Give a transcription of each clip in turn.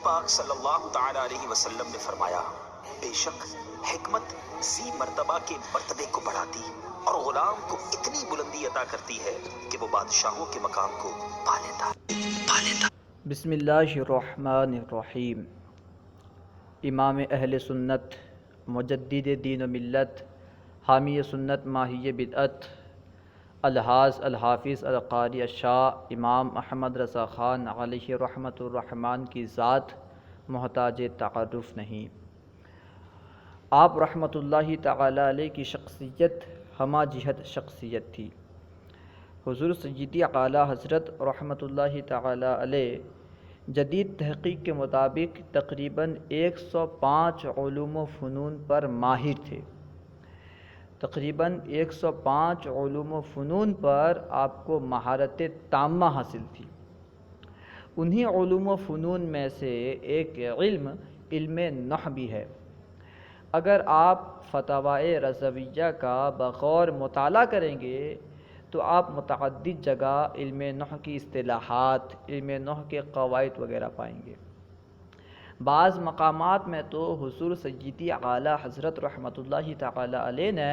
پاک صلی اللہ تعالی علیہ وسلم نے فرمایا، بے شک حکمت ذی مرتبہ کے مرتبے کو بڑھاتی اور غلام کو اتنی بلندی عطا کرتی ہے کہ وہ بادشاہوں کے مقام کو پا لیتا۔ بسم اللہ الرحمن الرحیم۔ امام اہل سنت، مجدد دین و ملت، حامی سنت ماہی بدعت، الحاظ الحافظ القاری الشاہ امام احمد رضا خان علیہ رحمۃ الرحمن کی ذات محتاج تعارف نہیں۔ آپ رحمۃ اللہ تعالی علیہ کی شخصیت ہمہ جہت شخصیت تھی۔ حضور سیدی اعلیٰ حضرت رحمۃ اللہ تعالی علیہ جدید تحقیق کے مطابق تقریباً 105 علوم و فنون پر ماہر تھے۔ تقریباً 105 علوم و فنون پر آپ کو مہارت تامہ حاصل تھی۔ انہی علوم و فنون میں سے ایک علم نحو بھی ہے۔ اگر آپ فتاوی رضویہ کا بغور مطالعہ کریں گے تو آپ متعدد جگہ علم نحو کی اصطلاحات، علم نحو کے قواعد وغیرہ پائیں گے۔ بعض مقامات میں تو حضور سیدی اعلیٰ حضرت رحمۃ اللہ تعالی علیہ نے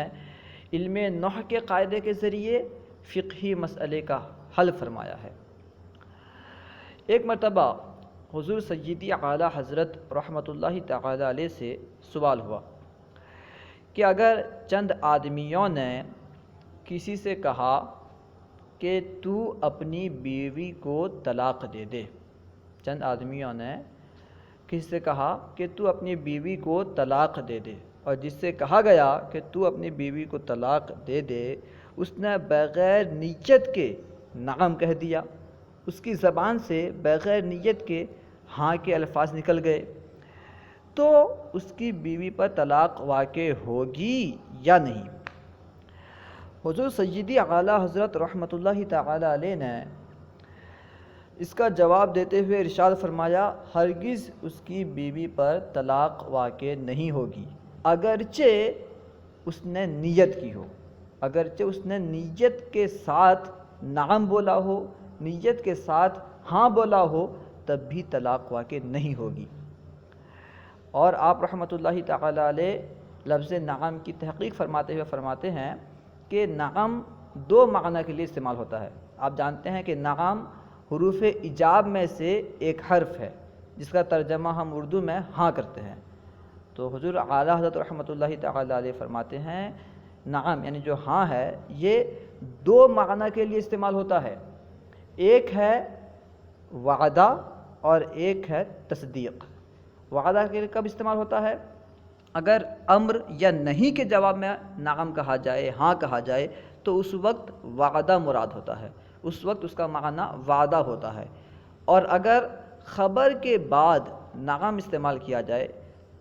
علم نحو کے قاعدے کے ذریعے فقہی مسئلے کا حل فرمایا ہے۔ ایک مرتبہ حضور سیدی اعلیٰ حضرت رحمۃ اللہ تعالی علیہ سے سوال ہوا کہ اگر چند آدمیوں نے کسی سے کہا کہ تو اپنی بیوی کو طلاق دے دے، چند آدمیوں نے کسی سے کہا کہ تو اپنی بیوی کو طلاق دے دے، اور جس سے کہا گیا کہ تو اپنی بیوی کو طلاق دے دے اس نے بغیر نیت کے نعم کہہ دیا، اس کی زبان سے بغیر نیت کے ہاں کے الفاظ نکل گئے، تو اس کی بیوی پر طلاق واقع ہوگی یا نہیں؟ حضور سیدی اعلیٰ حضرت رحمۃ اللہ تعالی علیہ نے اس کا جواب دیتے ہوئے ارشاد فرمایا، ہرگز اس کی بیوی پر طلاق واقع نہیں ہوگی اگرچہ اس نے نیت کی ہو، اگرچہ اس نے نیت کے ساتھ نعم بولا ہو، نیت کے ساتھ ہاں بولا ہو، تب بھی طلاق واقع نہیں ہوگی۔ اور آپ رحمۃ اللہ تعالی علیہ لفظ نعم کی تحقیق فرماتے ہوئے فرماتے ہیں کہ نعم دو معنی کے لیے استعمال ہوتا ہے۔ آپ جانتے ہیں کہ نعم حروف ایجاب میں سے ایک حرف ہے جس کا ترجمہ ہم اردو میں ہاں کرتے ہیں، تو حضور اعلیٰ حضرت رحمۃ اللہ تعالی علیہ فرماتے ہیں نعم یعنی جو ہاں ہے یہ دو معنی کے لیے استعمال ہوتا ہے، ایک ہے وعدہ اور ایک ہے تصدیق۔ وعدہ کے لیے کب استعمال ہوتا ہے؟ اگر امر یا نہیں کے جواب میں نعم کہا جائے، ہاں کہا جائے تو اس وقت وعدہ مراد ہوتا ہے، اس وقت اس کا معنی وعدہ ہوتا ہے، اور اگر خبر کے بعد نعم استعمال کیا جائے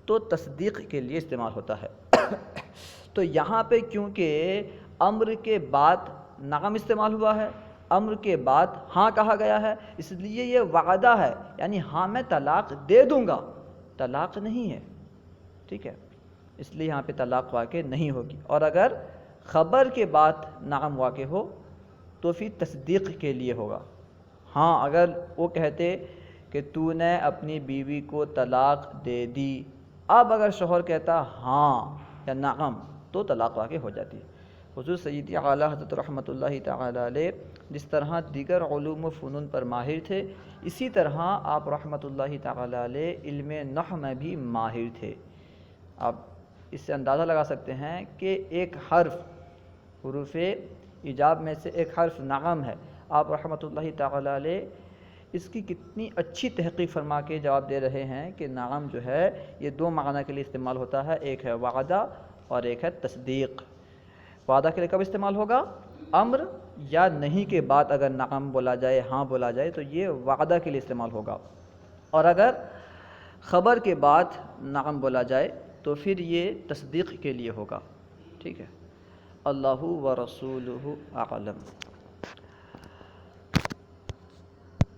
تو تصدیق کے لیے استعمال ہوتا ہے۔ تو یہاں پہ کیونکہ امر کے بعد نعم استعمال ہوا ہے، امر کے بعد ہاں کہا گیا ہے، اس لیے یہ وعدہ ہے، یعنی ہاں میں طلاق دے دوں گا، طلاق نہیں ہے، ٹھیک ہے، اس لیے یہاں پہ طلاق واقع نہیں ہوگی۔ اور اگر خبر کے بعد نعم واقع ہو تو پھر تصدیق کے لیے ہوگا۔ ہاں اگر وہ کہتے کہ تو نے اپنی بیوی کو طلاق دے دی، اب اگر شوہر کہتا ہاں یا نعم تو طلاق واقع ہو جاتی۔ حضور سیدی اعلیٰ حضرت رحمۃ اللہ تعالی علیہ جس طرح دیگر علوم و فنون پر ماہر تھے، اسی طرح آپ رحمۃ اللہ تعالی علیہ علم نحو میں بھی ماہر تھے۔ آپ اس سے اندازہ لگا سکتے ہیں کہ ایک حرف حروف ایجاب میں سے ایک حرف نعم ہے، آپ رحمۃ اللہ تعالی علیہ اس کی کتنی اچھی تحقیق فرما کے جواب دے رہے ہیں کہ نعم جو ہے یہ دو معنی کے لیے استعمال ہوتا ہے، ایک ہے وعدہ اور ایک ہے تصدیق۔ وعدہ کے لیے کب استعمال ہوگا؟ امر یا نہیں کے بعد اگر نعم بولا جائے، ہاں بولا جائے تو یہ وعدہ کے لیے استعمال ہوگا، اور اگر خبر کے بعد نعم بولا جائے تو پھر یہ تصدیق کے لیے ہوگا، ٹھیک ہے۔ اللہ و رسولہ اعلم۔